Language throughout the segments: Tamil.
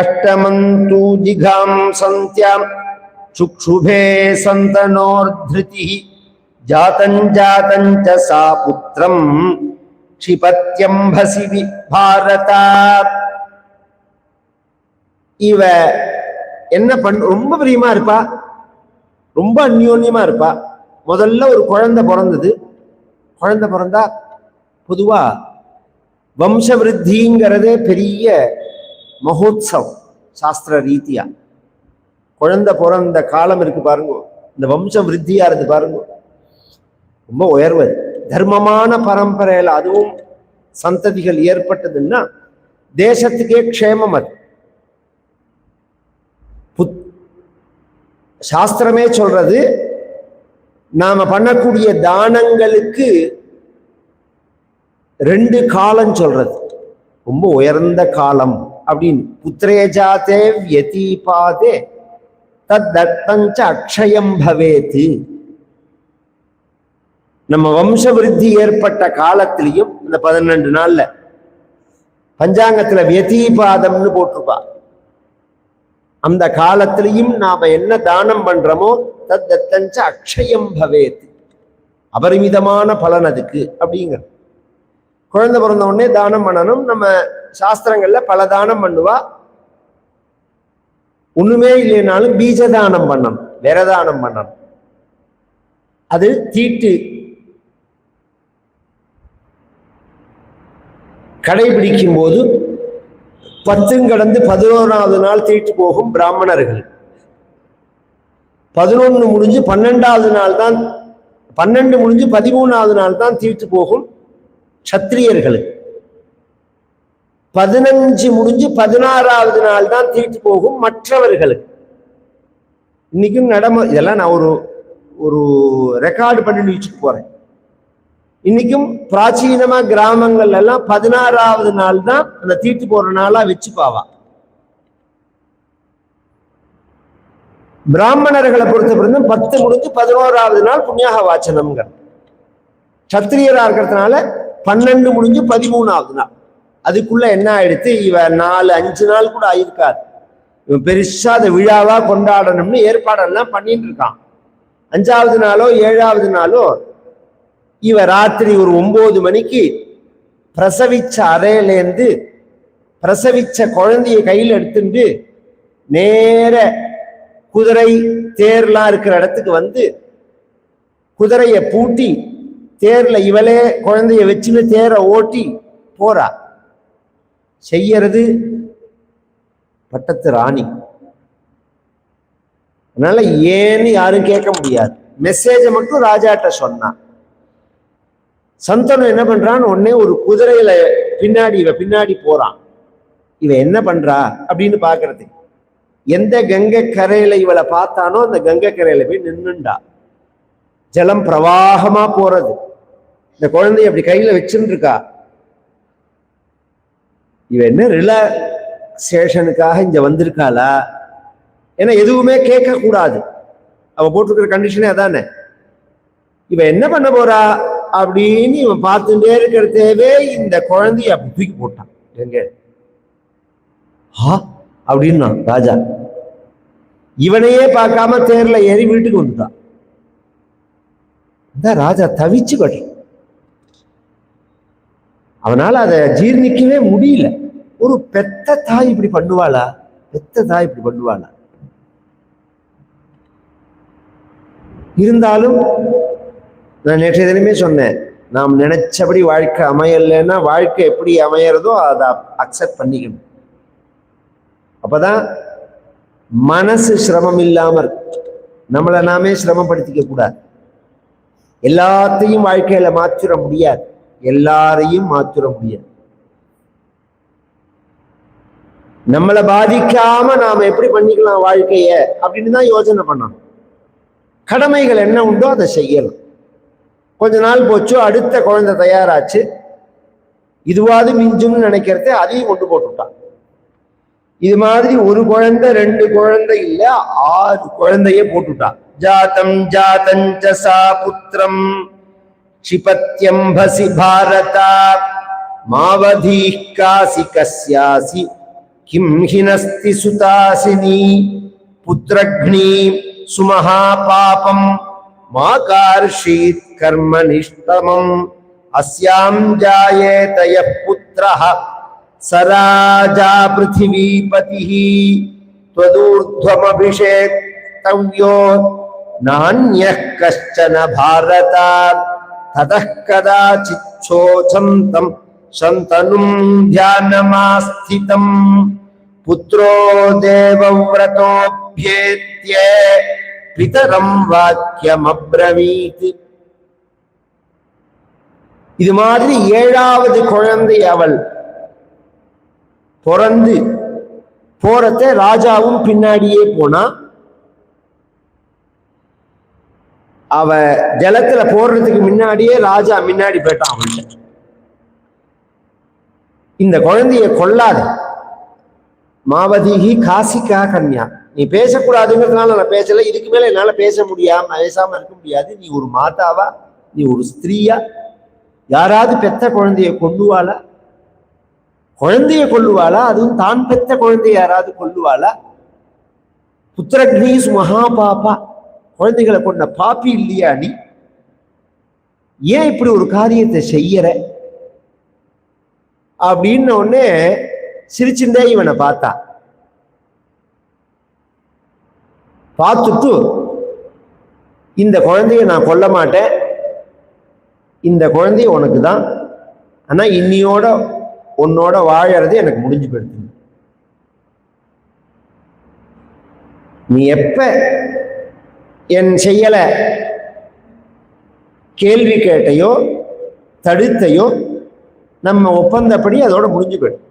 அஷ்டமந்து ஜிகாம் சந்தியாம் சுக்ஷுபே சந்தனோர்த்ருதி ஜாதஞ்ச சா புத்திரம் க்ஷிபத்யம்பசி பாரதா. இவ என்ன ரொம்ப பிரியமா இருப்பா, ரொம்ப அந்யோன்யமா இருப்பா. முதல்ல ஒரு குழந்தை பிறந்தது. குழந்தை பிறந்தா பொதுவா வம்ச விருத்திங்கிறதே பெரிய மகோத்சவம். சாஸ்திர ரீதியா குழந்தை பிறந்த காலம் இருக்கு பாருங்க, இந்த வம்சம் விருத்தியா இருக்கு பாருங்க, ரொம்ப உயர்வது. தர்மமான பரம்பரையில அதுவும் சந்ததிகள் ஏற்பட்டதுன்னா தேசத்துக்கே க்ஷேமம். அது சாஸ்திரமே சொல்றது, நாம பண்ணக்கூடிய தானங்களுக்கு 2 காலம் சொல்றது, ரொம்ப உயர்ந்த காலம் அப்படின்னு. புத்திரேஜாதே வ்யதீபாதே தத்தஞ்ச அக்ஷயம் பவேத். நம்ம வம்ச விருத்தி ஏற்பட்ட காலத்திலையும் இந்த 12 நாள்ல பஞ்சாங்கத்துல வியதீபாதம்னு போட்டிருப்பா. அந்த காலத்திலையும் நாம என்ன தானம் பண்றோமோ தத்தஞ்ச அக்ஷயம் பவேத், அபரிமிதமான பலன் அதுக்கு அப்படிங்கிற. குழந்தை பிறந்த உடனே தானம் பண்ணணும். நம்ம சாஸ்திரங்கள்ல பல தானம் பண்ணுவா. ஒண்ணுமே இல்லைனாலும் பீஜ தானம் பண்ணணும், வேற தானம் பண்ணணும். அது தீட்டு கடைபிடிக்கும் போது 10 கடந்து 11வது நாள் தீட்டு போகும் பிராமணர்கள். 11 முடிஞ்சு 12வது நாள் தான், 12 முடிஞ்சு 13வது நாள் தான் தீட்டு போகும் சத்திரியர்களுக்கு. 15 முடிஞ்சு 16வது நாள் தான் தீட்டு போகும் மற்றவர்களுக்கு. இன்னைக்கும் இதெல்லாம் நான் ஒரு ரெக்கார்டு பண்ணி வச்சுட்டு போறேன். இன்னைக்கும் பிராச்சீனமா கிராமங்கள் எல்லாம் 16வது நாள் தான் அந்த தீட்டு போற நாளா வச்சுப்பாவா. பிராமணர்களை பொறுத்த பிறந்த 10 முடிஞ்சு 11வது நாள் புண்ணியாக வாச்சனம்ங்கிற. சத்திரியரா இருக்கிறதுனால 12 முடிஞ்சு 13வது நாள். அதுக்குள்ள என்ன ஆயிடுத்து, இவ 4-5 நாள் கூட ஆயிருக்காது. இவன் பெருசா அதை விழாவா கொண்டாடணும்னு ஏற்பாடெல்லாம் பண்ணிட்டு இருக்கான். 5வது நாளோ 7வது நாளோ இவ ராத்திரி ஒரு 9 மணிக்கு பிரசவிச்ச அறையிலேருந்து பிரசவிச்ச குழந்தைய கையில் எடுத்துட்டு நேர குதிரை தேர்லாம் இருக்கிற இடத்துக்கு வந்து குதிரைய பூட்டி தேர்ல இவளே குழந்தைய வச்சுன்னு தேரை ஓட்டி போறா. செய்யறது பட்டத்து ராணி. அதனால ஏன்னு யாரும் கேட்க முடியாது. மெசேஜ மட்டும் ராஜாட்ட சொன்னான். சந்தனு என்ன பண்றான்னு உடனே ஒரு குதிரையில இவ பின்னாடி போறான். இவ என்ன பண்றா அப்படின்னு பாக்குறது. எந்த கங்கை கரையில இவளை பார்த்தானோ அந்த கங்கை கரையில போய் நின்னுண்டா. ஜலம் பிரவாகமா போறது. இந்த குழந்தைய அப்படி கையில வச்சுட்டு இருக்கா. இவ என்ன ரிலாக்சேஷனுக்காக இங்க வந்திருக்காளா? ஏன்னா எதுவுமே கேட்க கூடாது. அவ போட்டிருக்கிற கண்டிஷனே அதானே. இவ என்ன பண்ண போறா அப்படின்னு இவன் பார்த்துட்டே இருக்கிறதேவே இந்த குழந்தைய அப்படி தூக்கி போட்டான். எங்க அப்படின்னா ராஜா இவனையே பார்க்காம தேர்ல ஏறி வீட்டுக்கு வந்துட்டான். ராஜா தவிச்சு பட்டு அவனால அதை ஜீர்ணிக்கவே முடியல. ஒரு பெத்த தாய் இப்படி பண்ணுவாளா? பெத்த தாய் இப்படி பண்ணுவாளா? இருந்தாலும் நான் நேற்றைய தினமே சொன்னேன், நாம் நினைச்சபடி வாழ்க்கை அமையலைன்னா வாழ்க்கை எப்படி அமையறதோ அதை அக்செப்ட் பண்ணிக்கணும். அப்பதான் மனசு சிரமம் இல்லாம இருக்கு. நம்மளை நாமே சிரமப்படுத்திக்க கூடாது. எல்லாத்தையும் வாழ்க்கையில மாற்றிட முடியாது, எல்லாரையும் மாற்றிட முடியாது. நம்மளை பாதிக்காம நாம எப்படி பண்ணிக்கலாம் வாழ்க்கைய அப்படின்னு தான் யோசனை பண்ணணும். கடமைகள் என்ன உண்டோ அதை செய்யணும். கொஞ்ச நாள் போச்சு, அடுத்த குழந்தை தயாராச்சு. இதுவாது மிஞ்சும்னு நினைக்கிறத அதையும் கொண்டு போட்டுட்டான். இது மாதிரி ஒரு குழந்தை 2 குழந்தை இல்ல 6 குழந்தைய போட்டுட்டான். ஜாதம் ஜாதஞ்ச சா புத்திரம் க்ஷிபத்யம்பசி பாரதா மாவதீ காசி கஸ்யாசி கிம் ஹினஸ்தி சுதாசினி புத்ரக்னி சுமஹாபாபம் மாகார்ஷீத் கர்மனிஷ்டமம் அஸ்யாம் ஜாயேத யः புத்ரः சராஜா பிருத்திவீபதிஹி त्वदूर्ध्वमभिषेक्तव्यो नान्यः कश्चन भारत ततः कदाचित् शोचन्तं शन्तनुं ध्यानमास्थितम् पुत्रो देवव्रतोऽभ्येत्य पितरं वाक्यमब्रवीत्. இது மாதிரி 7வது குழந்தை அவள் பிறந்து போறத ராஜாவும் பின்னாடியே போனா. அவ ஜலத்துல போடுறதுக்கு முன்னாடியே ராஜா முன்னாடி போயிட்டான். அவள்கிட்ட இந்த குழந்தைய கொல்லாத, மாவதிகி காசிகா கன்யா, நீ பேசக்கூடாதுங்கிறதுனால நான் பேசல, இதுக்கு மேல என்னால பேசாம இருக்க முடியாது. நீ ஒரு மாதாவா, நீ ஒரு ஸ்திரீயா, யாராவது பெத்த குழந்தைய கொல்லுவாளா? குழந்தைய கொல்லுவாளா? அதுவும் தான் பெத்த குழந்தைய யாராவது கொல்லுவாளா? புத்திரக்னீஸ் மகாபாபா, குழந்தைகளை கொண்ட பாப்பி இல்லையா நீ? ஏன் இப்படி ஒரு காரியத்தை செய்யற அப்படின்னு உடனே சிரிச்சுட்டே இவனை பார்த்தா. பார்த்துட்டு, இந்த குழந்தைய நான் கொல்ல மாட்டேன், இந்த குழந்தைய உனக்கு தான், ஆனா இன்னியோட உன்னோட வாழறது எனக்கு முடிஞ்சு போயிடுது. நீ எப்ப என் செய்யல கேள்வி கேட்டையோ தடுத்தையோ நம்ம ஒப்பந்தப்படி அதோட முடிஞ்சு போயிடும்.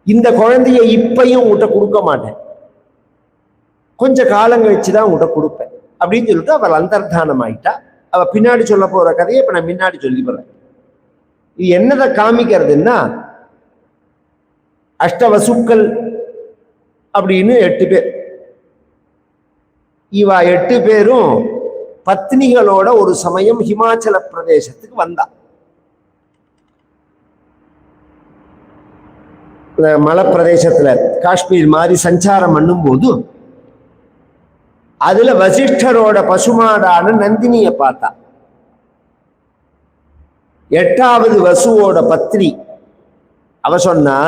இந்த குழந்தைய இப்பையும் உன்கிட்ட கொடுக்க மாட்டேன், கொஞ்ச காலம் கழிச்சுதான் உன்கிட்ட கொடுப்பேன் அப்படின்னு சொல்லிட்டு அவள் அந்தர்தானம் ஆயிட்டா. அவ பின்னாடி சொல்ல போற கதையை இப்ப நான் முன்னாடி சொல்லி போறேன். இது என்னதை காமிக்கிறதுன்னா, அஷ்டவசுக்கள் அப்படின்னு 8 பேர். இவ 8 பேரும் பத்னிகளோட ஒரு சமயம் ஹிமாச்சல பிரதேசத்துக்கு வந்தா. மலை பிரதேசத்துல காஷ்மீர் மாதிரி சஞ்சாரம் பண்ணும் போது அதுல வசிஷ்டரோட பசுமாடான நந்தினிய பார்த்தா. 8வது வசுவோட பத்னி அவ சொன்னா,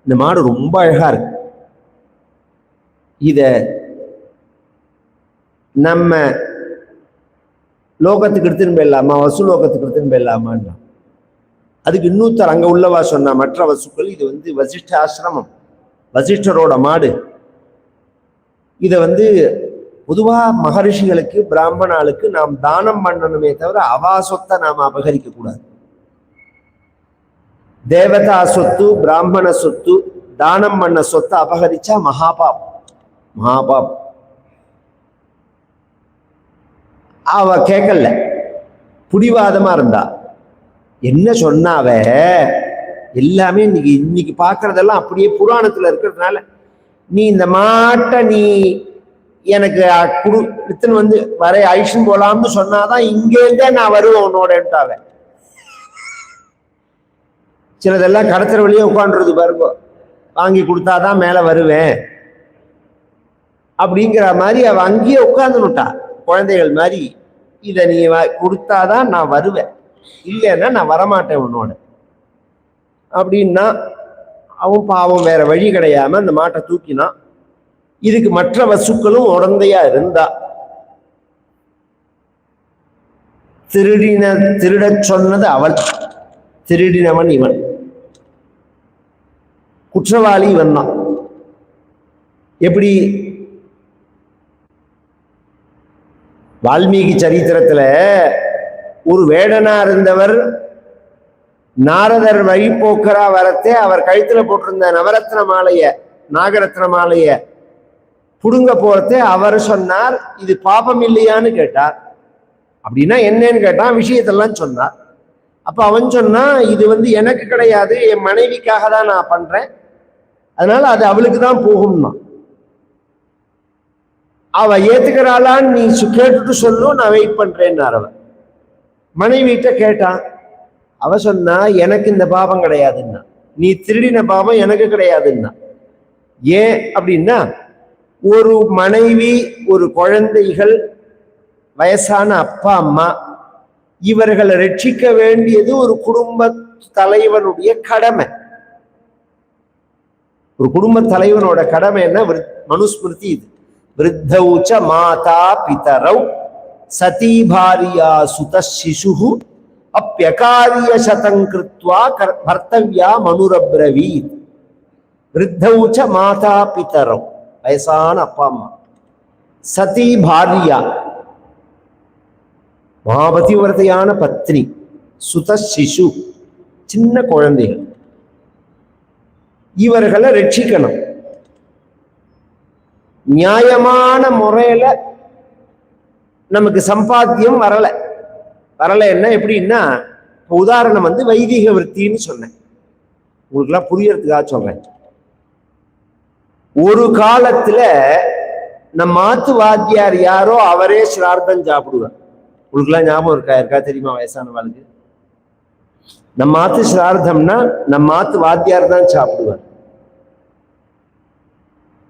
இந்த மாடு ரொம்ப அழகா இருக்கு, இத நம்ம லோகத்துக்கு எடுத்துன்னு போயிடலாமா, வசு லோகத்துக்கு எடுத்துன்னு போயிடலாமான்னா. அதுக்கு இன்னொருத்தர் அங்க உள்ளவா சொன்னா, மற்ற வசுக்கள், இது வசிஷ்ட ஆசிரமம், வசிஷ்டரோட மாடு, இத பொதுவா மகரிஷிகளுக்கு பிராமணாளுக்கு நாம் தானம் பண்ணணுமே தவிர அவா சொத்தை நாம அபகரிக்க கூடாது. தேவதா சொத்து, பிராமண சொத்து, தானம் பண்ண சொத்தை அபகரிச்சா மகாபாப். அவ கேட்கல, புடிவாதமா இருந்தா. என்ன சொன்னாவ, எல்லாமே இன்னைக்கு பாக்குறதெல்லாம் அப்படியே புராணத்துல இருக்கிறதுனால, நீ இந்த மாட்டை நீ எனக்கு எடுத்துன்னு வர ஐஷன் போலாம்னு சொன்னாதான் இங்கேருந்தே நான் வருவேன் உன்னோடன்ட்டாவ. சிலதெல்லாம் கடத்துற வழியே உட்காந்துருது பாருங்க, வாங்கி கொடுத்தாதான் மேல வருவேன் அப்படிங்கிற மாதிரி அவ அங்கேயே உட்கார்ந்துட்டா. குழந்தைகள் மாதிரி, இதை நீ கொடுத்தாதான் நான் வருவேன், இல்லைன்னா நான் வரமாட்டேன் உன்னோட அப்படின்னா. அவன் பாவம் வேற வழி கிடையாம அந்த மாட்டை தூக்கினான். இதுக்கு மற்ற வசுக்களும் உடந்தையா இருந்தா. திருடச் சொன்னது அவள், திருடினவன் இவன், குற்றவாளி இவன் தான். எப்படி வால்மீகி சரித்திரத்துல ஒரு வேடனா இருந்தவர் நாரதர் வழிபோக்கரா வரத்தே அவர் கழுத்துல போட்டிருந்த நவரத்ன மாலைய, நாகரத்ன மாலைய புடுங்க போறதே அவர் சொன்னார், இது பாபம் இல்லையான்னு கேட்டார். அப்படின்னா என்னன்னு கேட்டான், விஷயத்தெல்லாம் சொன்னார். அப்ப அவன் சொன்னா, இது எனக்கு கிடையாது, என் மனைவிக்காக தான் நான் பண்றேன், அதனால அது அவளுக்கு தான் போகும்னா. அவ ஏத்துக்கிறாளான்னு நீ கேட்டுட்டு சொல்லும், நான் வெயிட் பண்றேன்னார். அவன் மனைவிட்ட கேட்டான். அவ சொன்னா, எனக்கு இந்த பாபம் கிடையாதுன்னா. நீ திருடின பாவம் எனக்கு கிடையாதுன்னா. ஏன் அப்படின்னா, ஒரு மனைவி, ஒரு குழந்தைகள், வயசான அப்பா அம்மா, இவர்களை ரட்சிக்க வேண்டியது ஒரு குடும்ப தலைவனுடைய கடமை. ஒரு குடும்ப தலைவனோட கடமை என்ன? மனுஸ்மிருதி இது. விருத்தௌச்ச மாதா பிதரௌ சதி பாரியா சுத சிசு அப்யகாரிய சதங்கிருத்வா கர்த்தவ்யா மனுரப்ரவீத். விருத்தௌச்ச மாதா பிதரௌ, வயசான அப்பா அம்மா, சதி பாரியா, மகாபதிவிரதையான பத்னி, சுத சிசு, சின்ன குழந்தைகள், இவர்களை ரட்சிக்கணும். நியாயமான முறையில நமக்கு சம்பாத்தியம் வரல என்ன எப்படின்னா, உதாரணம் வைதிக விருத்தின்னு சொன்னேன், உங்களுக்கு எல்லாம் புரியறதுக்காக சொல்றேன். ஒரு காலத்துல நம்ம மாத்து வாத்தியார் யாரோ அவரே சிரார்த்தம் சாப்பிடுவார். உங்களுக்கு எல்லாம் ஞாபகம் இருக்கா தெரியுமா? வயசானவளுக்கு நம்ம மாத்து சிரார்த்தம்னா நம்ம மாத்து வாத்தியார் தான் சாப்பிடுவார்.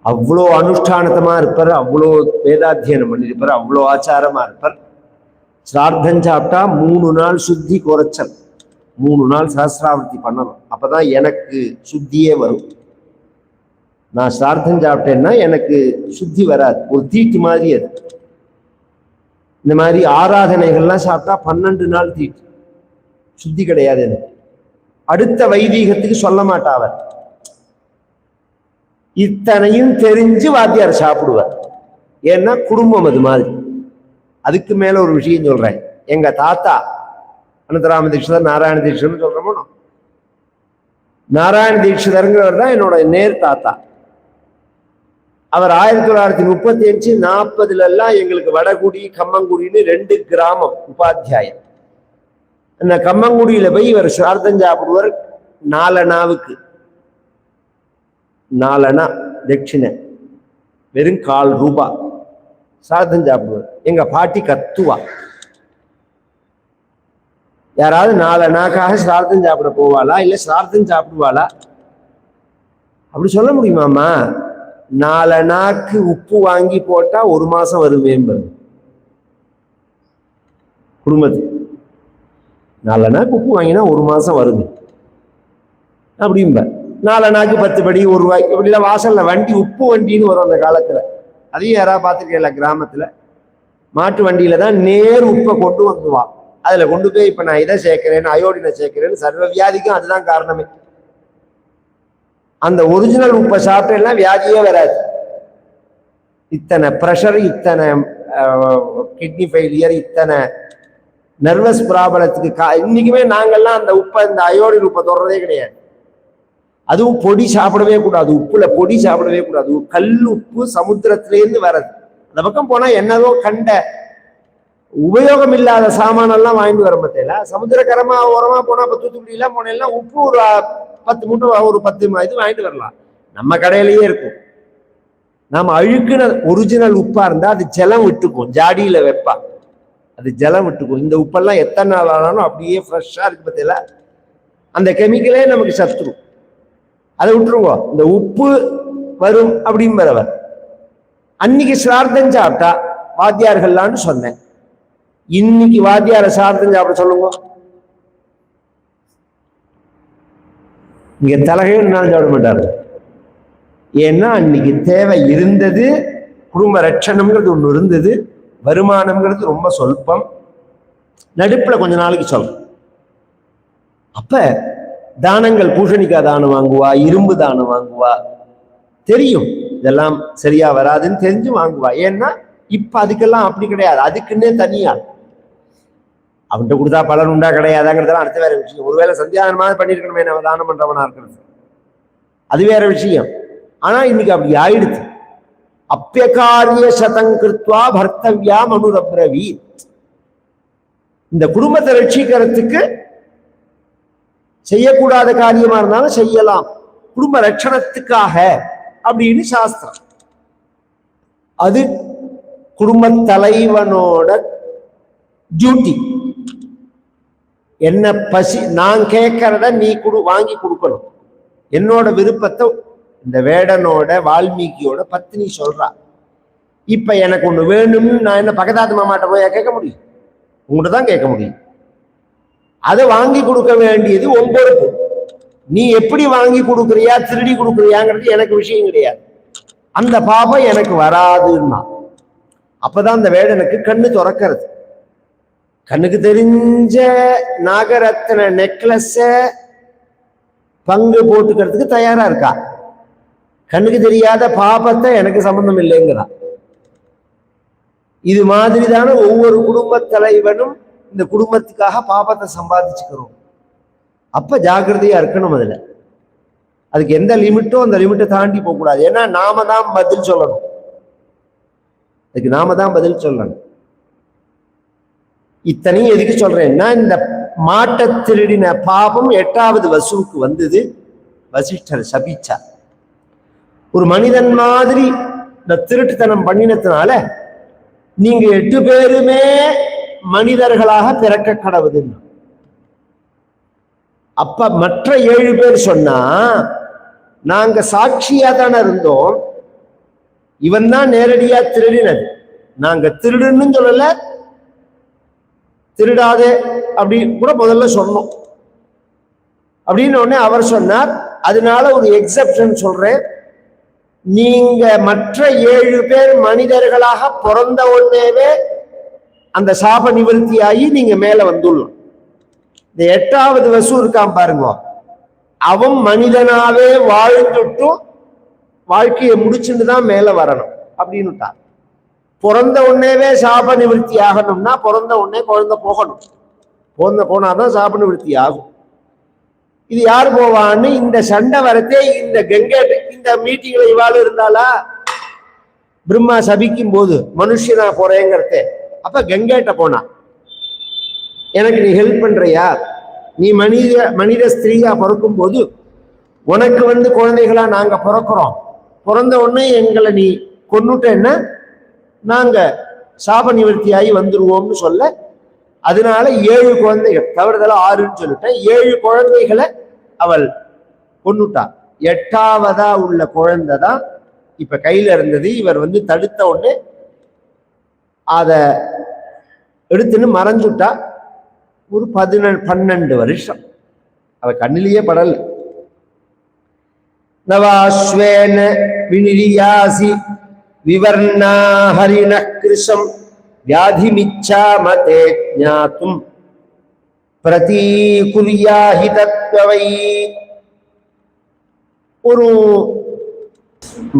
அவ்வளோ அனுஷ்டானத்தமா இருப்பார், அவ்வளோ வேதாத்தியனம் பண்ணிருப்பார், அவ்வளோ ஆச்சாரமா இருப்பார். சிரார்த்தம் சாப்பிட்டா 3 நாள் சுத்தி குறைச்சல், 3 நாள் சஹஸ்ராவர்த்தி பண்ணணும். அப்பதான் எனக்கு சுத்தியே வரும். நான் சிரார்த்தம் சாப்பிட்டேன்னா எனக்கு சுத்தி வராது, ஒரு தீட்டு மாதிரி அது. இந்த மாதிரி ஆராதனைகள்லாம் சாப்பிட்டா 12 நாள் தீட்டு, சுத்தி கிடையாது எனக்கு. அடுத்த வைதீகத்துக்கு சொல்ல மாட்டாவர். இத்தனையும் தெரிஞ்சு வாத்தியார் சாப்பிடுவார். ஏன்னா குடும்பம் அது மாதிரி. அதுக்கு மேல ஒரு விஷயம் சொல்றேன். எங்க தாத்தா அனந்தராம தீட்சிதர், நாராயண தீட்சிதர்னு சொல்றோமோ, நாராயண தீட்சிதருங்கிறவர் தான் என்னோட நேர் தாத்தா. அவர் 1935, 40 எல்லாம் எங்களுக்கு வடகுடி கம்மங்குடின்னு 2 கிராமம் உபாத்தியாயம். அந்த கம்மங்குடியில போய் இவர் சிரார்த்தம் சாப்பிடுவார். 4 அணாவுக்கு 4 அணா தட்சிணை, வெறும் 1/4 ரூபாய் சிரார்த்தம் சாப்பிடுவார். எங்க பாட்டி கத்துவா, யாராவது 4 அணாக்காக சிரார்த்தம் சாப்பிட போவாளா இல்ல சிரார்த்தம் சாப்பிடுவாளா? அப்படி சொல்ல முடியுமாமா? 4 அணாக்கு உப்பு வாங்கி போட்டா 1 மாசம் வருமே குடும்பத்துக்கு. 4 அணாக்கு உப்பு வாங்கினா 1 மாசம் வருது அப்படிம்ப. 4 அணாக்கு 10 படி 1 ரூபாய் இப்படிலாம் வாசல்ல வண்டி, உப்பு வண்டின்னு வரும் அந்த காலத்துல. அதையும் யாராவது பார்த்துருக்கீங்களா? கிராமத்துல மாட்டு வண்டியில தான் நேர் உப்பை கொண்டு வந்துவான். அதுல கொண்டு போய் இப்ப நான் இதை சேர்க்கிறேன், அயோடினை சேர்க்கிறேன்னு, சர்வ வியாதிக்கும் அதுதான் காரணமே. அந்த ஒரிஜினல் உப்பை சாப்பிட்டேன்னா வியாதியே வராது. இத்தனை ப்ரெஷர், இத்தனை கிட்னி ஃபெயிலியர், இத்தனை நர்வஸ் ப்ராப்ளத்துக்கு இன்னைக்குமே நாங்கள்லாம் அந்த உப்பை, இந்த அயோடின் உப்பை தொடர்றதே கிடையாது. அதுவும் பொடி சாப்பிடவே கூடாது, உப்புல பொடி சாப்பிடவே கூடாது. கல் உப்பு சமுத்திரத்திலேருந்து வர்றது. அந்த பக்கம் போனா என்னதோ கண்ட உபயோகம் இல்லாத சாமானெல்லாம் வாங்கிட்டு வர மாட்டேல. சமுத்திரக்கரமா ஓரமா போனா, இப்போ தூத்துக்குடி எல்லாம் போனேன்னா உப்பு ஒரு 10 மூட்டை, ஒரு 10 இது வாங்கிட்டு வரலாம், நம்ம கடையிலேயே இருக்கும். நாம அழுக்குன ஒரிஜினல் உப்பா இருந்தா அது ஜலம் விட்டுக்கும், ஜாடியில வைப்பா, அது ஜலம் விட்டுக்கும். இந்த உப்பெல்லாம் எத்தனை நாள் ஆனாலும் அப்படியே ஃப்ரெஷ்ஷா இருக்கு பார்த்தீங்களா? அந்த கெமிக்கலே நமக்கு சத்துரும். அதை விட்டுருவோம். இந்த உப்பு வரும் அப்படிங்கிறவர் அன்னைக்கு சிரார்த்தம் சாப்பிட்டா வாத்தியார்கள்லான்னு சொன்னேன். இன்னைக்கு வாத்தியார சிரார்த்தம் சாப்பிட சொல்லுங்க. இங்க தலகையும் நான் சாப்பிட மாட்டாரு. ஏன்னா அன்னைக்கு தேவை இருந்தது, குடும்ப ரட்சணம்ங்கிறது ஒண்ணு இருந்தது, வருமானம்ங்கிறது ரொம்ப சொல்பம், நடுப்புல கொஞ்ச நாளைக்கு சொல்லும். அப்ப தானங்கள், பூஷணிக்காய் தானம் வாங்குவா, இரும்பு தானம் வாங்குவா, தெரியும் இதெல்லாம் சரியா வராதுன்னு தெரிஞ்சு வாங்குவா. ஏன்னா இப்ப அதுக்கெல்லாம் அப்படி கிடையாது, அதுக்குன்னே தனியா அவன்கிட்ட கொடுத்தா பலன் உண்டா கிடையாதாங்கிறதெல்லாம் அடுத்த வேற விஷயம். ஒருவேளை சந்தியானமாக பண்ணிருக்கணுமே நம்ம தானம் பண்றவனா இருக்கிறது, அது வேற விஷயம். ஆனா இன்னைக்கு அப்படி ஆயிடுச்சு. அப்பியகாரிய சதங்கிருத்வா பர்த்தவ்யா மனுரப்ரவி. இந்த குடும்பத்தை ரட்சிக்கிறதுக்கு செய்யக்கூடாத காரியமா இருந்தாலும் செய்யலாம், குடும்ப ரட்சணத்துக்காக அப்படின்னு சாஸ்திரம். அது குடும்ப தலைவனோட டியூட்டி. என்ன பசி, நான் கேட்கறத நீ வாங்கி கொடுக்கணும். என்னோட விருப்பத்தை இந்த வேடனோட வால்மீகியோட பத்னி சொல்றா. இப்ப எனக்கு ஒண்ணு வேணும்னு நான் என்ன பக்கத்தாத்து மாமாட்ட போய் கேட்க முடியும்? உங்கள்கிட்ட தான் கேட்க முடியும். அதை வாங்கி கொடுக்க வேண்டியது உன் பொறுப்பு. நீ எப்படி வாங்கி கொடுக்குறியா திருடி கொடுக்குறியாங்கிறது எனக்கு விஷயம் கிடையாது. அந்த பாபம் எனக்கு வராதுன்னா அப்பதான் அந்த வேடனுக்கு கண்ணு திறக்கிறது. கண்ணுக்கு தெரிஞ்ச நாகரத்ன நெக்லஸ பங்கு போட்டுக்கிறதுக்கு தயாரா இருக்கா. கண்ணுக்கு தெரியாத பாபத்தை எனக்கு சம்பந்தம் இல்லைங்கிறா. இது மாதிரி தானே ஒவ்வொரு குடும்ப தலைவனும் இந்த குடும்பத்துக்காக பாபத்தை சம்பாதிச்சுக்கிறோம். அப்ப ஜாக்கிரதையா இருக்கணும். அதுக்கு எந்த லிமிட்டோ அந்த லிமிட்டை தாண்டி போகக்கூடாது. ஏன்னா நாம தான் பதில் சொல்லணும். அதுக்கு நாம தான் பதில் சொல்லணும். இத்தனையும் எதுக்கு சொல்றேன்னா, இந்த மாட்டை திருடின பாபம் 8வது வசுவுக்கு வந்தது. வசிஷ்டர் சபிச்சார். ஒரு மனிதன் மாதிரி இந்த திருட்டுத்தனம் பண்ணினதுனால நீங்க 8 பேருமே மனிதர்களாக பிறக்க கடவுதுன்னு. அப்ப மற்ற 7 பேர் சொன்னா, நாங்க சாட்சியா தானே இருந்தோம், இவன் தான் நேரடியா திருடினது, நாங்க திருடுன்னு சொல்லல, திருடாதே அப்படின்னு கூட முதல்ல சொன்னோம். அப்படின்னு உடனே அவர் சொன்னார், அதனால ஒரு எக்ஸெப்ஷன் சொல்றேன், நீங்க மற்ற 7 பேர் மனிதர்களாக பிறந்த உடனேவே அந்த சாப நிவர்த்தி ஆகி நீங்க மேல வந்துள்ளோம். இந்த 8வது வசு இருக்கான் பாருங்க, அவன் மனிதனாவே வாழ்ந்துட்டும் வாழ்க்கையை முடிச்சுட்டு தான் மேல வரணும் அப்படின்னுட்டான். பிறந்த உடனேவே சாப நிவர்த்தி ஆகணும்னா பிறந்த உடனே குழந்தை போகணும். குழந்தை போனாதான் சாப நிவர்த்தி ஆகும். இது யார் போவான்னு இந்த சண்டை வரத்தே இந்த கங்கை இந்த மீட்டிங்ல இவாள் இருந்தாலா, பிரம்மா சபிக்கும் போது மனுஷனா போறேங்கிறத. அப்ப கங்கைட்ட போனா, எனக்கு நீ ஹெல்ப் பண்றியா, நீ மனித ஸ்திரீயா பிறக்கும் போது உனக்கு குழந்தைகளா நாங்க பிறக்கிறோம், பிறந்த உடனே எங்களை நீ கொன்னுட்டேன்னா நாங்க சாப நிவர்த்தி ஆகி வந்துருவோம்னு சொல்ல, அதனால 7 குழந்தைகள், தவறுதலா 6ன்னு சொல்லிட்டேன், 7 குழந்தைகளை அவள் கொன்னுட்டா. 8வதா உள்ள குழந்தை தான் இப்ப கையில இருந்தது. இவர் தடுத்த உடனே அத எடுத்துன்னு மறைஞ்சுட்டா. ஒரு 12 வருஷம் அவ கண்ணிலேயே படல. நவாஸ்வேன விநிரியாசி விவர்ணா ஹரிண கிருஷம் வியாதிமிச்சா மதே ஞாத்தும் பிரதீகுல்யாஹி தத்வவை. ஒரு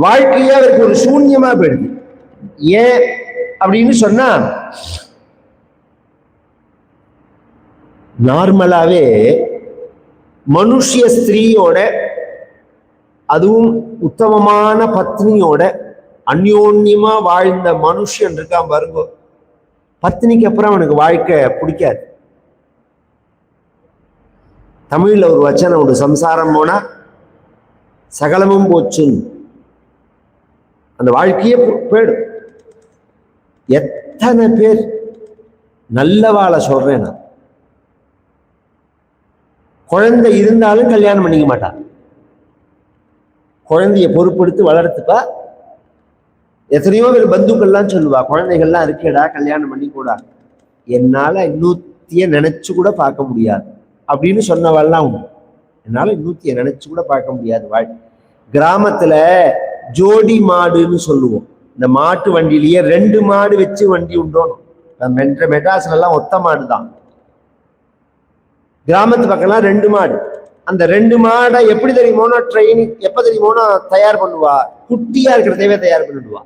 வாழ்க்கையே அவருக்கு ஒரு சூன்யமா போயிடுது. ஏன் அப்படின்னு சொன்னா, நார்மலாவே மனுஷிய ஸ்திரீயோட, அதுவும் உத்தமமான பத்னியோட அந்யோன்யமா வாழ்ந்த மனுஷன் இருக்கான் பாருங்க, பத்னிக்கு அப்புறம் அவனுக்கு வாழ்க்கை பிடிக்காது. தமிழ்ல ஒரு வச்சனம் உண்டு, சம்சாரம் போனா சகலமும் போச்சுன்னு. அந்த வாழ்க்கையே போயிடும். எத்தனை பேர் நல்லவாளை சொல்றேன் நான், குழந்தை இருந்தாலும் கல்யாணம் பண்ணிக்க மாட்டான். குழந்தைய பொறுப்படுத்தி வளர்த்துப்பா. எத்தனையோ பேர் பந்துக்கள்லாம் சொல்லுவா, குழந்தைகள்லாம் இருக்கேடா கல்யாணம் பண்ணி கூடா, என்னால இன்னூத்திய நினைச்சு கூட பார்க்க முடியாது அப்படின்னு சொன்னவாள்லாம் உண்டு. என்னால இன்னூத்திய நினைச்சு கூட பார்க்க முடியாது. கிராமத்துல ஜோடி மாடுன்னு சொல்லுவோம். இந்த மாட்டு வண்டியிலேயே 2 மாடு வச்சு வண்டி உண்டோணும். மெட்ராஸ்ல எல்லாம் ஒத்த மாடு தான். கிராமத்து பக்கம்லாம் 2 மாடு. அந்த 2 மாடை எப்படி தெரியுமோனா ட்ரைனிங் எப்ப தெரியுமோனா தயார் பண்ணுவா, குட்டியா இருக்கிறதவே தயார் பண்ணிடுவா.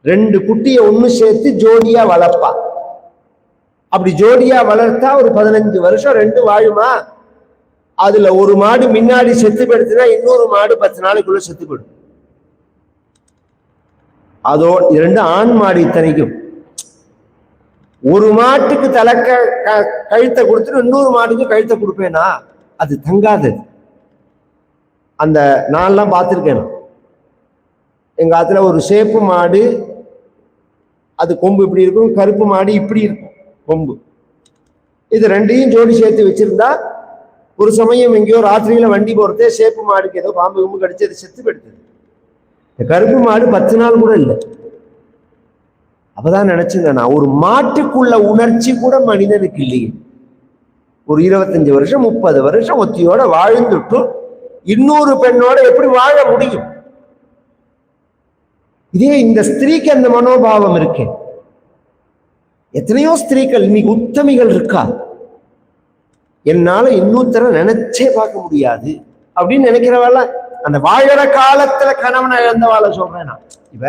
2 குட்டியை ஒண்ணு சேர்த்து ஜோடியா வளர்ப்பா. அப்படி ஜோடியா வளர்த்தா ஒரு 15 வருஷம் 2 வாழுமா. அதுல ஒரு மாடு முன்னாடி செத்து போயிடுச்சுன்னா இன்னொரு மாடு 10 நாளைக்குள்ள செத்து போயிடும். அதோ 2 ஆண் மாடு. இத்தனைக்கும் ஒரு மாட்டுக்கு கழுத்தை கொடுத்துட்டு இன்னொரு மாட்டுக்கு கழுத்தை கொடுப்பேனா, அது தங்காது. அந்த நான்லாம் பார்த்துருக்கேன். எங்க ஆத்துல ஒரு சேப்பு மாடு, அது கொம்பு இப்படி இருக்கும், கருப்பு மாடு இப்படி இருக்கும் கொம்பு. இது 2ஐயும் ஜோடி சேர்த்து வச்சிருந்தா ஒரு சமயம் எங்கேயோ ராத்திரியில வண்டி போறதே சேப்பு மாடுக்கு ஏதோ பாம்பு கும்பு கடிச்சு அது செத்து போயிடுது. இந்த கருப்பு மாடு 10 நாள் கூட இல்லை. அப்பதான் நினைச்சுங்க, நான் ஒரு மாட்டுக்குள்ள உணர்ச்சி கூட மனிதனுக்கு இல்லையே. ஒரு 25 வருஷம் 30 வருஷம் ஒத்தியோட வாழ்ந்துட்டு இன்னொரு பெண்ணோட எப்படி வாழ முடியும்? இதே இந்த ஸ்திரீக்கு அந்த மனோபாவம் இருக்கு. எத்தனையோ ஸ்திரீகள் இன்னைக்கு உத்தமிகள் இருக்கா, என்னால இன்னொருத்தர நினைச்சே பார்க்க முடியாது அப்படின்னு நினைக்கிறவாள். அந்த வாழற காலத்துல கணவனை இழந்தவாளை சொல்றேன் நான். இவ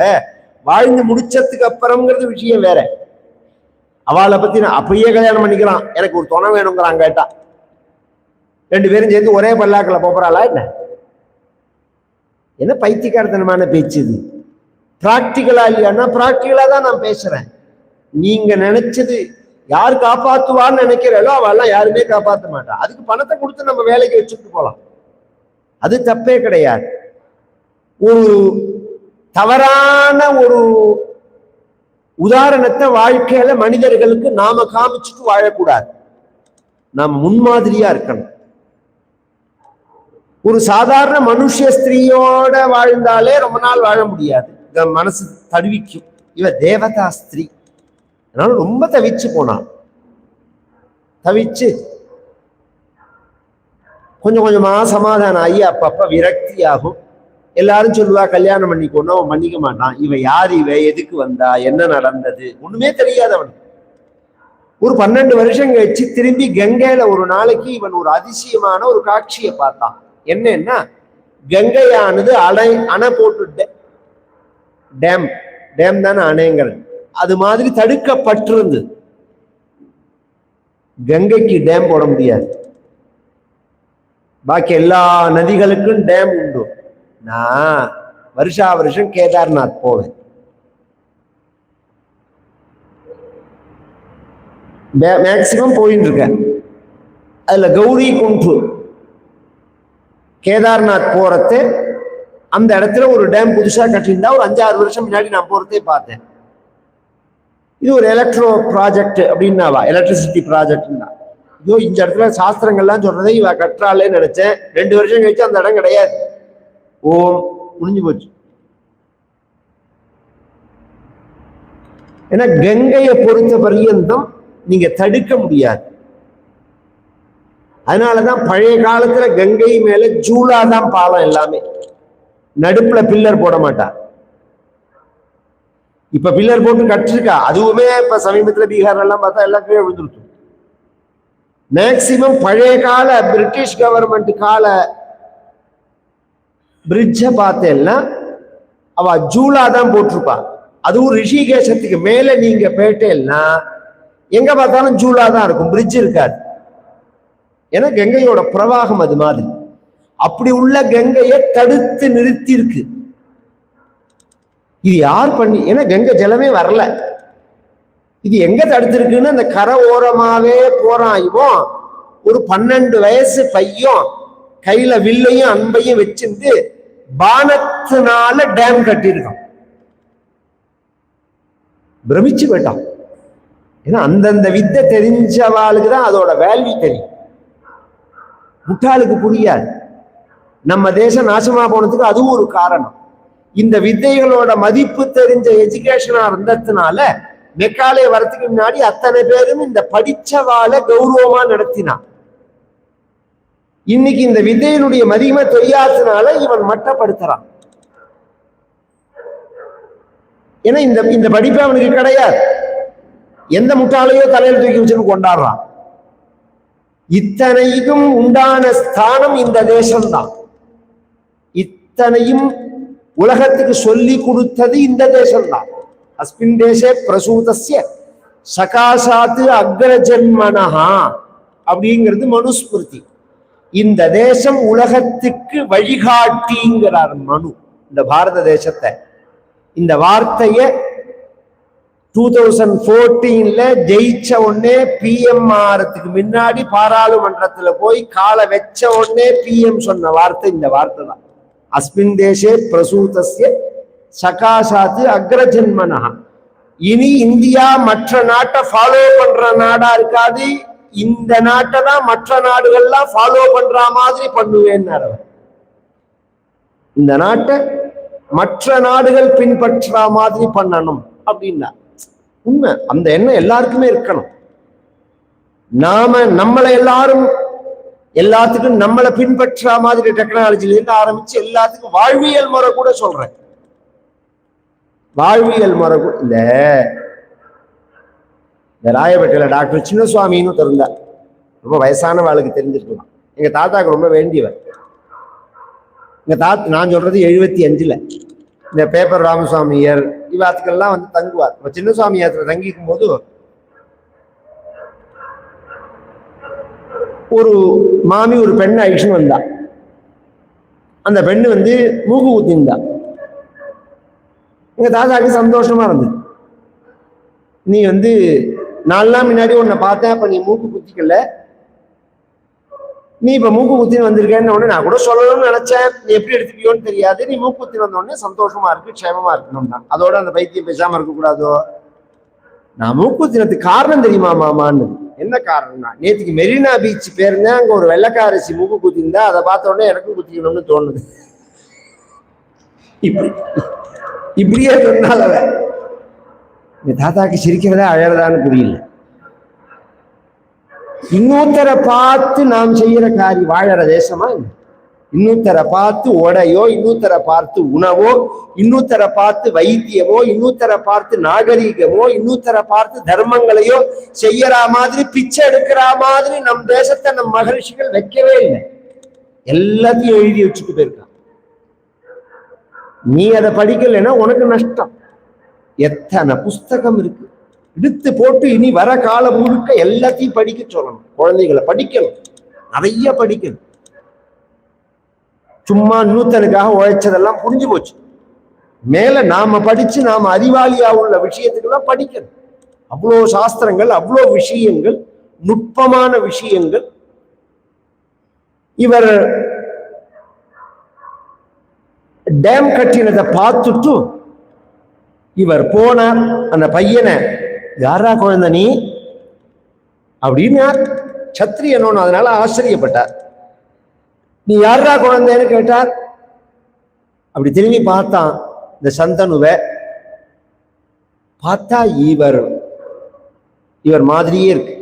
வாழ்ந்து முடிச்சதுக்கு அப்புறம்ங்கிறது விஷயம் வேற. அவளை பத்தி நான் அப்பயே கல்யாணம் பண்ணிக்கலாம், எனக்கு ஒரு துணை வேணுங்கிறான் கேட்டா 2 பேரும் சேர்ந்து ஒரே பல்லாக்குல போறாளா என்ன? என்ன பைத்தியக்காரத்தனமான பேச்சு இது? பிராக்டிகலா இல்லையான்னா பிராக்டிகலா தான் நான் பேசுறேன். நீங்க நினைச்சது யார் காப்பாத்துவான்னு நினைக்கிறீங்களோ அவெல்லாம் யாருமே காப்பாற்ற மாட்டா. அதுக்கு பணத்தை கொடுத்து நம்ம வேலைக்கு வச்சுட்டு போலாம், அது தப்பே கிடையாது. ஒரு தவறான ஒரு உதாரணத்தை வாழ்க்கையில மனிதர்களுக்கு நாம காமிச்சுட்டு வாழக்கூடாது. நாம முன்மாதிரியா இருக்கணும். ஒரு சாதாரண மனுஷ ஸ்திரீயோட வாழ்ந்தாலே ரொம்ப நாள் வாழ முடியாது, மனசு தடுவிக்கும். இவ தேவதா ஸ்திரீ, அதனால ரொம்ப தவிச்சு போனான். தவிச்சு கொஞ்சம் கொஞ்சமா சமாதானம் ஆகி அப்பப்ப விரக்தி ஆகும். எல்லாரும் சொல்லுவா கல்யாணம் பண்ணிக்கோன்னு, அவன் பண்ணிக்க மாட்டான். இவ யார், இவ எதுக்கு வந்தா, என்ன நடந்தது ஒண்ணுமே தெரியாது அவனுக்கு. ஒரு 12 வருஷம் கழிச்சு திரும்பி கங்கையில ஒரு நாளைக்கு இவன் ஒரு அதிசயமான ஒரு காட்சியை பார்த்தான். என்னன்னா, கங்கையானது அணை போட்டு, டேம் டேம் தானே அணைங்கிறது, அது மாதிரி தடுக்கப்பட்டிருந்தது. கங்கைக்கு டேம் போட முடியாது, பாக்கி எல்லா நதிகளுக்கும் டேம் உண்டு. நான் வருஷா வருஷம் கேதார்நாத் போவேன். மேக்சிமம் போயிட்டு இருக்கேன். அதுல கௌரி குண்டு கேதார்நாத் போறது, அந்த இடத்துல ஒரு டேம் புதுசா கட்டியிருந்தா ஒரு 5-6 வருஷம் முன்னாடி நான் போறதே பார்த்தேன். இது ஒரு எலக்ட்ரோ ப்ராஜெக்ட் அப்படின்னாவா, எலக்ட்ரிசிட்டி ப்ராஜெக்ட்னா. ஐயோ, இந்த இடத்துல சாஸ்திரங்கள்லாம் சொல்றதை இவ கற்றாலே நினைச்சேன். 2 வருஷம் கழிச்சு அந்த இடம் கிடையாது. ஓம் முடிஞ்சு போச்சு. ஏன்னா கங்கையை பொறுத்த பர்யந்தம் நீங்க தடுக்க முடியாது. அதனாலதான் பழைய காலத்துல கங்கை மேல ஜூலாதான் பாலம், எல்லாமே நடுப்புல பில்லர் போட மாட்டார். இப்ப பில்லர் போட்டு கட்டிருக்கா, அதுவுமே இப்ப சமீபத்துல பீகார் எல்லாம் பார்த்தா எல்லாம் கீழே விழுந்துருச்சு. மேக்சிமம் பழைய கால பிரிட்டிஷ் கவர்மெண்ட் கால பிரிட்ஜை பார்த்தேன்னா அவ ஜூலா தான் போட்டிருப்பா. அதுவும் ரிஷிகேசத்துக்கு மேல நீங்க போயிட்டேன்னா எங்க பார்த்தாலும் ஜூலா தான் இருக்கும், பிரிட்ஜ் இருக்காது. ஏன்னா கங்கையோட பிரவாகம் அது மாதிரி. அப்படி உள்ள கங்கையை தடுத்து நிறுத்தி இருக்கு. இது யார் பண்ணி? ஏன்னா கங்கை ஜலமே வரல. இது எங்க தடுத்திருக்குன்னு அந்த கரை ஓரமாவே போறான். இவன் ஒரு 12 வயசு பையன் கையில வில்லையும் அன்பையும் வச்சிருந்து பானத்தினால டேம் கட்டியிருக்கான். பிரமிச்சு போயிட்டான். ஏன்னா அந்தந்த வித்தை தெரிஞ்சவாளுக்கு தான் அதோட வேல்யூ தெரியும், முட்டாளுக்கு புரியாது. நம்ம தேசம் நாசமா போனதுக்கு அதுவும் ஒரு காரணம். இந்த வித்தைகளோட மதிப்பு தெரிஞ்ச எஜுகேஷனா இருந்ததுனால மெக்காலே வரத்துக்கு முன்னாடி அத்தனை பேரும் இந்த படிச்சவாளை கௌரவமா நடத்தினான். இன்னைக்கு இந்த வித்தையினுடைய மதிமை தெரியாததுனால இவன் மட்டப்படுத்துறான். ஏன்னா இந்த படிப்பு அவனுக்கு கிடையாது. எந்த முட்டாளையோ தலையில் தூக்கி வச்சுன்னு கொண்டாடுறான். இத்தனைக்கும் உண்டான ஸ்தானம் இந்த தேசம்தான். இத்தனையும் உலகத்துக்கு சொல்லி கொடுத்தது இந்த தேசம்தான். அஸ்மின் தேசே பிரசூதஸ்ய சகாசாத்து அக்ரஜன்மனஹா அப்படிங்கிறது மனுஸ்மிருதி. இந்த தேசம் உலகத்துக்கு வழிகாட்டிங்கிறார் மனு. இந்த பாரத தேசத்தை, இந்த வார்த்தைய 2014ல ஜெயிச்ச உடனே பிஎம் ஆறதுக்கு முன்னாடி பாராளுமன்றத்துல போய் காலை வச்ச உடனே பிஎம் சொன்ன வார்த்தை இந்த வார்த்தை தான். அஸ்மின் தேசே பிரசூதஸ்ய சகாசாத்து அக்ரஜன்மனஹா. இனி இந்தியா மற்ற நாட்டை ஃபாலோ பண்ற நாடா இருக்காது, இந்த நாட்டை தான் மற்ற நாடுகள்லாம் ஃபாலோ பண்ற மாதிரி பண்ணுவேன்னாரு. இந்த நாட்டை மற்ற நாடுகள் பின்பற்ற மாதிரி பண்ணணும் அப்படின்னா உண்மை. அந்த எண்ணம் எல்லாருக்குமே இருக்கணும். நம்மளை எல்லாரும் எல்லாத்துக்கும் நம்மளை பின்பற்ற மாதிரி டெக்னாலஜில இருந்து ஆரம்பிச்சு எல்லாத்துக்கும் வாழ்வியல் முறை கூட சொல்றேன். வாழ்வியல் முறை கூட இந்த ராயப்பேட்டையில டாக்டர் சின்னசுவாமின்னு இருந்தார். ரொம்ப வயசான ஆளுக்கு தெரிஞ்சிருக்கலாம். எங்க தாத்தாக்கு ரொம்ப வேண்டியவர். எங்க தாத்தா, நான் சொல்றது 75ல, இந்த பேப்பர் ராமசுவாமியர் இவாத்துக்கெல்லாம் வந்து தங்குவார். சின்னசுவாமியாத்துல தங்கிக்கும் போது ஒரு மாமி ஒரு பெண்ணை அழிச்சுன்னு வந்தா. அந்த பெண்ணு வந்து மூக்கு ஊத்திருந்தா. எங்க தாத்தாக்கு சந்தோஷமா இருந்தது. நீ வந்து 4 நாள் முன்னாடி உன்னை பார்த்தேன், அப்ப நீ மூக்கு குத்திக்கல, நீ இப்ப மூக்கு குத்தின்னு வந்திருக்கேன்னு உடனே நான் கூட சொல்லணும்னு நினைச்சேன், நீ எப்படி எடுத்துக்கியோன்னு தெரியாது, நீ மூக்கு குத்தின்னு வந்த உடனே சந்தோஷமா இருக்கு, க்ஷேமமா இருக்கணும்னா. அதோட அந்த பைத்தியம் பேசாம இருக்கக்கூடாதோ. நான் மூக்கு குத்தினதுக்கு காரணம் தெரியுமா மாமான்னு. என்ன காரணம்னா, நேற்றுக்கு மெரினா பீச் பேருந்தேன், அங்க ஒரு வெள்ளைக்காரசி மூக்கு குத்திருந்தா, அதை பார்த்த உடனே எனக்கும் குத்திக்கணும்னு தோணுது. இப்படியே சொன்னால இந்த தாத்தாக்கு சிரிக்கிறதா அழறதான்னு புரியல. இன்னொருத்தரை பார்த்து நாம் செய்யற காரியம் வாழற தேசமா? இன்னொருத்தரை பார்த்து உடையோ, இன்னொருத்தரை பார்த்து உணவோ, இன்னொருத்தரை பார்த்து வைத்தியமோ, இன்னொருத்தரை பார்த்து நாகரீகமோ, இன்னொருத்தரை பார்த்து தர்மங்களையோ செய்யற மாதிரி, பிச்சை எடுக்கிற மாதிரி நம் தேசத்தை நம் மகரிஷிகள் வைக்கவே இல்லை. எல்லாத்தையும் எழுதி வச்சுட்டு போயிருக்கான். நீ அதை படிக்கலைன்னா உனக்கு நஷ்டம். எத்தனை புஸ்தகம் இருக்கு, எடுத்து போட்டு இனி வர காலம் முழுக்க எல்லாத்தையும் படிக்க சொல்லணும். குழந்தைகளை படிக்கணும், நிறைய படிக்கணும். சும்மா நூத்தனுக்காக உழைச்சதெல்லாம் புரிஞ்சு போச்சு. மேல நாம படிச்சு நாம அறிவாளியா உள்ள விஷயத்துக்கெல்லாம் படிக்கணும். அவ்வளோ சாஸ்திரங்கள், அவ்வளோ விஷயங்கள், நுட்பமான விஷயங்கள். இவர் டேம் கட்டினதை பார்த்துட்டு இவர் போனார். அந்த பையனை, யாரா குழந்தை நீ அப்படின்னு சத்திரியனோன்னு அதனால ஆச்சரியப்பட்டார். நீ யாரா குழந்தைன்னு கேட்டார். அப்படி திரும்பி பார்த்தான் இந்த சந்தனுவை. பார்த்தா இவர் மாதிரியே இருக்கு.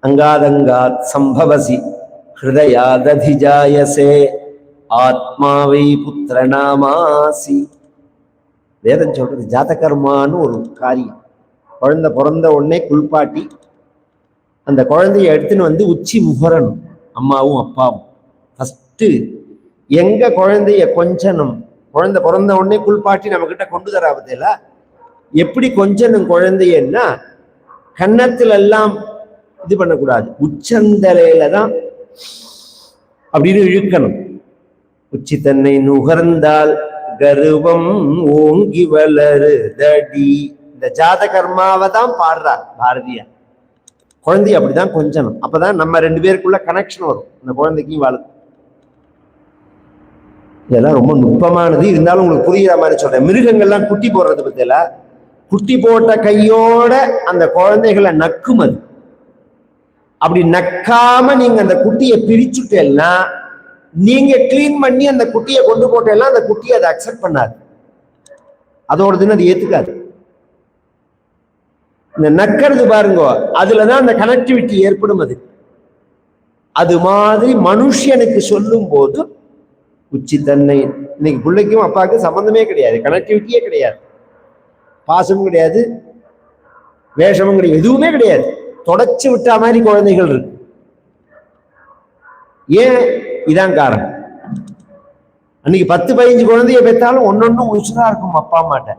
அங்காதங்காத் சம்பவசி ஹிருதயாததிஜாயசே ஆத்மாவை புத்திரநாமாசி. வேதம் சொல்றது ஜாதகர்மான்னு ஒரு காரியம். குழந்தை பிறந்த உடனே குளிப்பாட்டி அந்த குழந்தைய எடுத்துன்னு வந்து உச்சி முகரணும். அம்மாவும் அப்பாவும் ஃபஸ்ட்டு எங்க குழந்தைய கொஞ்சணும். குழந்தை பிறந்த உடனே குளிப்பாட்டி நம்ம கிட்ட கொண்டு தரா பத்தியில எப்படி கொஞ்சணும் குழந்தையன்னா, கன்னத்துல எல்லாம் இது பண்ணக்கூடாது, உச்சந்தலையில தான் அப்படின்னு இழுக்கணும். உச்சி தன்னை நுகர்ந்தால் கர்வம் ஓங்கி வளருதடி. இந்த ஜாத கர்மாவை தான் பாடுறார் பாரதியார். குழந்தைய அப்படிதான் கொஞ்சணும். அப்பதான் நம்ம 2 பேருக்குள்ள கனெக்ஷன் வரும். இந்த குழந்தைக்கு வாழும். இதெல்லாம் ரொம்ப நுட்பமானது. இருந்தாலும் உங்களுக்கு புரியுற மாதிரி சொல்றேன். மிருகங்கள்லாம் குட்டி போடுறது பத்தியில, குட்டி போட்ட கையோட அந்த குழந்தைகளை நக்கும். அது அப்படி நக்காம நீங்க அந்த குட்டியை பிரிச்சுட்டேன்னா, நீங்க கிளீன் பண்ணி அந்த குட்டியை கொண்டு போட்டேன்னா அந்த குட்டியை அதை அக்செப்ட் பண்ணாது. அதோடதுன்னு அது ஏத்துக்காது. இந்த நக்கிறது பாருங்க, அதுலதான் அந்த கனெக்டிவிட்டி ஏற்படும். அது மாதிரி மனுஷனுக்கு சொல்லும் போது உச்சி தன்னை, இன்னைக்கு பிள்ளைக்கும் அப்பாவுக்கும் சம்பந்தமே கிடையாது, கனெக்டிவிட்டியே கிடையாது, பாசமும் கிடையாது, வேஷமும் கிடையாது, எதுவுமே கிடையாது. தொடச்சு விட்டா மாதிரி குழந்தைகள் இருக்கு. ஏன்? இதான் காரணம். அன்னைக்கு 10-15 குழந்தைய பெற்றாலும் ஒன்னொன்னும் உசுரா இருக்கும் அப்பா அம்மாட்ட.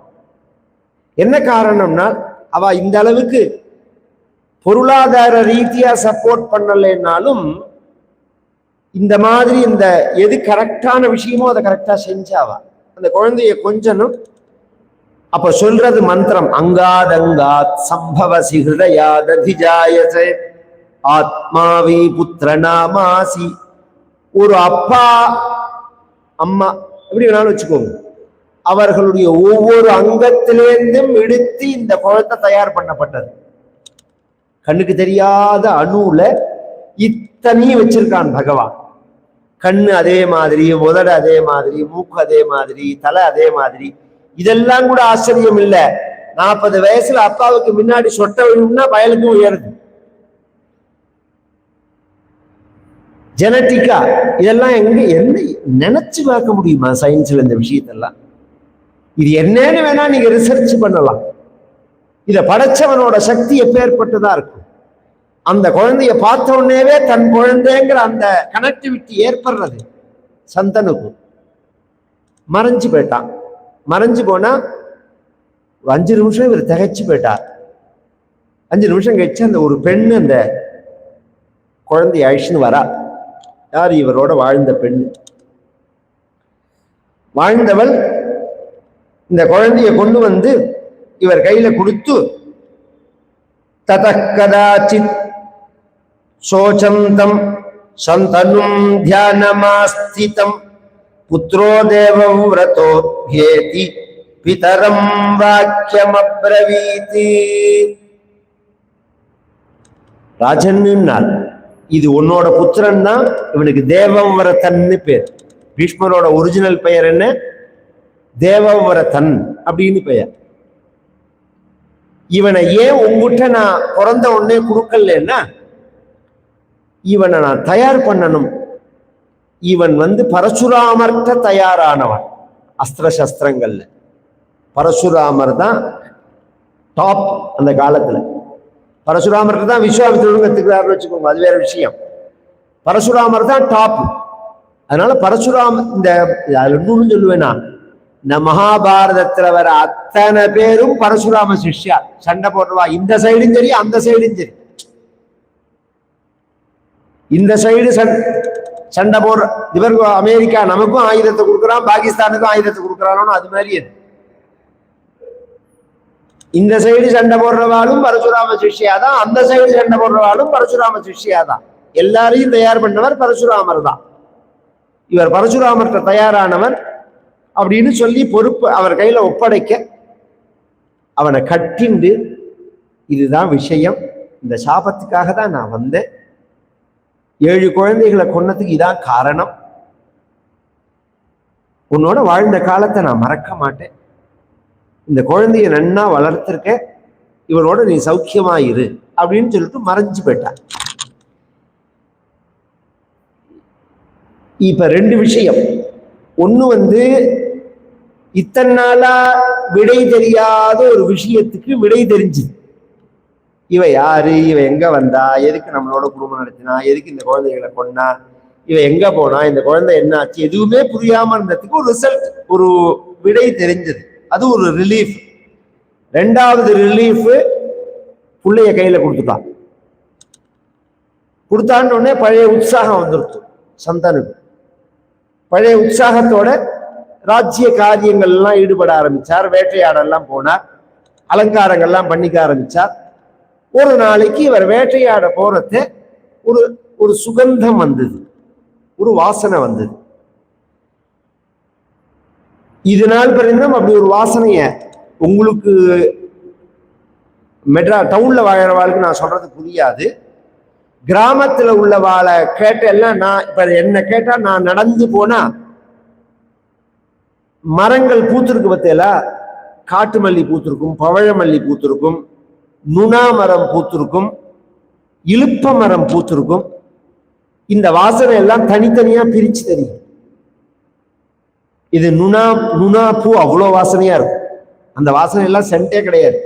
என்ன காரணம்னா, அவ இந்த அளவுக்கு பொருளாதார ரீதியா சப்போர்ட் பண்ணலைன்னாலும் இந்த மாதிரி இந்த எது கரெக்டான விஷயமோ அதை கரெக்டா செஞ்சாவா அந்த குழந்தைய கொஞ்சனும். அப்ப சொல்றது மந்திரம், அங்காதங்காத் சம்பவசி ஹிருதயாததிஜாயசே ஆத்மாவி புத்திரநாமாசி. ஒரு அப்பா அம்மா எப்படி வேணாலும் வச்சுக்கோங்க, அவர்களுடைய ஒவ்வொரு அங்கத்திலேருந்தும் எடுத்து இந்த குழந்தை தயார் பண்ணப்பட்டது. கண்ணுக்கு தெரியாத அணுல இத்தனையும் வச்சிருக்கான் பகவான். கண்ணு அதே மாதிரி, உதடு அதே மாதிரி, மூக்கு அதே மாதிரி, தலை அதே மாதிரி. இதெல்லாம் கூட ஆச்சரியம் இல்லை. 40 வயசுல அப்பாவுக்கு முன்னாடி சொட்ட விழும்னா வயலுக்கு உயருது. ஜெனட்டிக்கா இதெல்லாம் எங்க என்ன நினைச்சு பார்க்க முடியுமா சயின்ஸ்ல இந்த விஷயத்தெல்லாம்? இது என்னன்னு வேணா நீங்க ரிசர்ச் பண்ணலாம். இத படைச்சவனோட சக்தி எப்பேற்பட்டதா இருக்கும். அந்த குழந்தைய பார்த்த உடனேவே தன் குழந்தைங்கிற அந்த கனெக்டிவிட்டி ஏற்படுறது சந்தனுக்கும். மறைஞ்சு போயிட்டான். மறைஞ்சு போனா 5 நிமிஷம் இவர் திகைச்சு போயிட்டார். 5 நிமிஷம் கழிச்சு அந்த ஒரு பெண்ணு அந்த குழந்தைய அழிச்சுன்னு வரா. யார்? இவரோட வாழ்ந்த பெண். வாழ்ந்தவள் இந்த குழந்தைய கொண்டு வந்து இவர் கையில கொடுத்து, ததக்கதாச்சித் சோசந்தம் சந்தனும் தியானமாஸ்திதம் புத்ரோ தேவவ்ரதோ ஏதி பிதரம் வாக்கியம் அப்ரவீதி. ராஜன்னார், இது உன்னோட புத்திரன் தான். இவனுக்கு தேவவ்ரதன்னு பேர். பீஷ்மரோட ஒரிஜினல் பெயர் என்ன? தேவவ்ரதன் அப்படின்னு பெயர். இவனை ஏன் உங்ககிட்ட நான் பிறந்த உடனே கொடுக்கலன்னா, இவனை நான் தயார் பண்ணணும். இவன் பரசுராமர்கிட்ட தயாரானவன். அஸ்திர சஸ்திரங்கள்ல பரசுராமர் தான் டாப். அந்த காலத்துல பரசுராமர்கிட்ட தான் விஸ்வாமித்திரரும் கத்துக்கிறாருன்னு வச்சுக்கோங்க, அது வேற விஷயம். பரசுராமர் தான் டாப். அதனால பரசுராம இந்த இன்னொன்னு சொல்லுவேன்னா, இந்த மகாபாரதத்துல வர அத்தனை பேரும் பரசுராம சிஷ்யா. சண்டை போடுறவா இந்த சைடும் சரி அந்த சைடும் சரி. இந்த சைடு சண்டை போடுற இவருக்கு அமெரிக்கா நமக்கும் ஆயுதத்தை கொடுக்குறான், பாகிஸ்தானுக்கும் ஆயுதத்தை கொடுக்குறானோ அது மாதிரி. இந்த சைடு சண்டை போடுறவாளும் பரசுராம சிஷ்யாதான், அந்த சைடு சண்டை போடுறவாளும் பரசுராம சிஷ்யாதான். எல்லாரையும் தயார் பண்ணவர் பரசுராமர் தான். இவர் பரசுராமர்கிட்ட தயாரானவர் அப்படின்னு சொல்லி பொறுப்பு அவர் கையில ஒப்படைக்க, அவனை கட்டிண்டு, இதுதான் விஷயம், இந்த சாபத்துக்காக தான் நான் வந்தேன், 7 குழந்தைகளை கொன்னதுக்கு இதான் காரணம், உன்னோட வாழ்ந்த காலத்தை நான் மறக்க மாட்டேன், இந்த குழந்தைய நன்னா வளர்த்திருக்க, இவனோட நீ சௌக்கியமா இரு அப்படின்னு சொல்லிட்டு மறைஞ்சு போயிட்டான். இப்ப 2 விஷயம். ஒண்ணு இத்தனை நாளா விடை தெரியாத ஒரு விஷயத்துக்கு விடை தெரிஞ்சு. இவ யாரு, இவ எங்க வந்தா, எதுக்கு நம்மளோட குடும்பம் நடத்தினா, எதுக்கு இந்த குழந்தைகளை கொண்டா, இவ எங்க போனா, இந்த குழந்தை என்ன ஆச்சு, எதுவுமே புரியாம இருந்ததுக்கு ஒரு ரிசல்ட், ஒரு விடை தெரிஞ்சது. அது ஒரு ரிலீஃப். 2வது ரிலீஃப், பிள்ளைய கையில கொடுத்துட்டான். கொடுத்தான்னு உடனே பழைய உற்சாகம் வந்துருச்சு சந்தனுக்கு. பழைய உற்சாகத்தோட ராஜ்ய காரியங்கள்லாம் ஈடுபட ஆரம்பிச்சார். வேட்டையாடெல்லாம் போனார், அலங்காரங்கள்லாம் பண்ணிக்க ஆரம்பிச்சார். ஒரு நாளைக்கு இவர் வேட்டையாட போறது ஒரு சுகந்தம் வந்தது, ஒரு வாசனை வந்தது. இது நாள் பிறந்தும் அப்படி ஒரு வாசனைய உங்களுக்கு டவுன்ல வாழற வாழ்க்கை நான் சொல்றது புரியாது. கிராமத்துல உள்ள வாழை கேட்டெல்லாம், நான் இப்ப என்ன கேட்டா, நான் நடந்து போனா மரங்கள் பூத்திருக்கு பத்தியல, காட்டு மல்லி பூத்திருக்கும், பவழமல்லி பூத்திருக்கும், நுணா மரம் பூத்திருக்கும், இழுப்ப மரம் பூத்திருக்கும். இந்த வாசனை எல்லாம் தனித்தனியா பிரிச்சு தெரியும். இது நுணா பூ அவ்வளோ வாசனையா இருக்கும். அந்த வாசனை எல்லாம் சென்டே கிடையாது.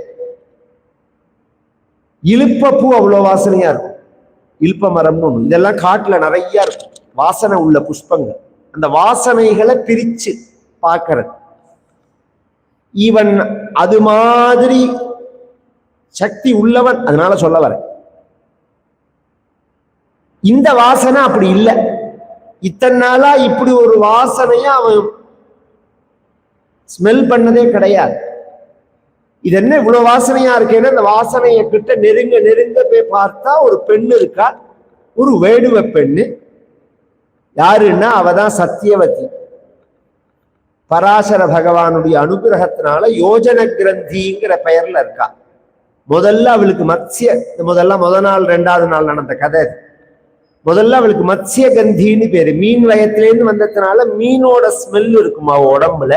இழுப்ப பூ அவ்வளோ வாசனையா இருக்கும். இழுப்ப மரம்னு ஒண்ணு, இதெல்லாம் காட்டுல நிறைய இருக்கும் வாசனை உள்ள புஷ்பங்கள். அந்த வாசனைகளை பிரிச்சு பார்க்கறது. இவன் அது மாதிரி சக்தி உள்ளவன். அதனால சொல்ல வர, இந்த வாசனை அப்படி இல்லை. இத்தனை நாளா இப்படி ஒரு வாசனைய அவன் ஸ்மெல் பண்ணதே கிடையாது. இது என்ன இவ்வளவு வாசனையா இருக்கேன்னு அந்த வாசனைய கிட்ட நெருங்க போய் பார்த்தா ஒரு பெண்ணு இருக்கா, ஒரு வேடுவ பெண்ணு. யாருன்னா அவதான் சத்தியவதி. பராசர பகவானுடைய அனுகிரகத்தினால யோஜன கிரந்திங்கிற பெயர்ல இருக்கா. முதல்ல அவளுக்கு முத நாள் 2வது நாள் நடந்த கதை. முதல்ல அவளுக்கு மத்ஸ்ய கந்தின்னு பேரு. மீன் வயத்திலேருந்து வந்ததுனால மீனோட ஸ்மெல் இருக்கும் அவ உடம்புல.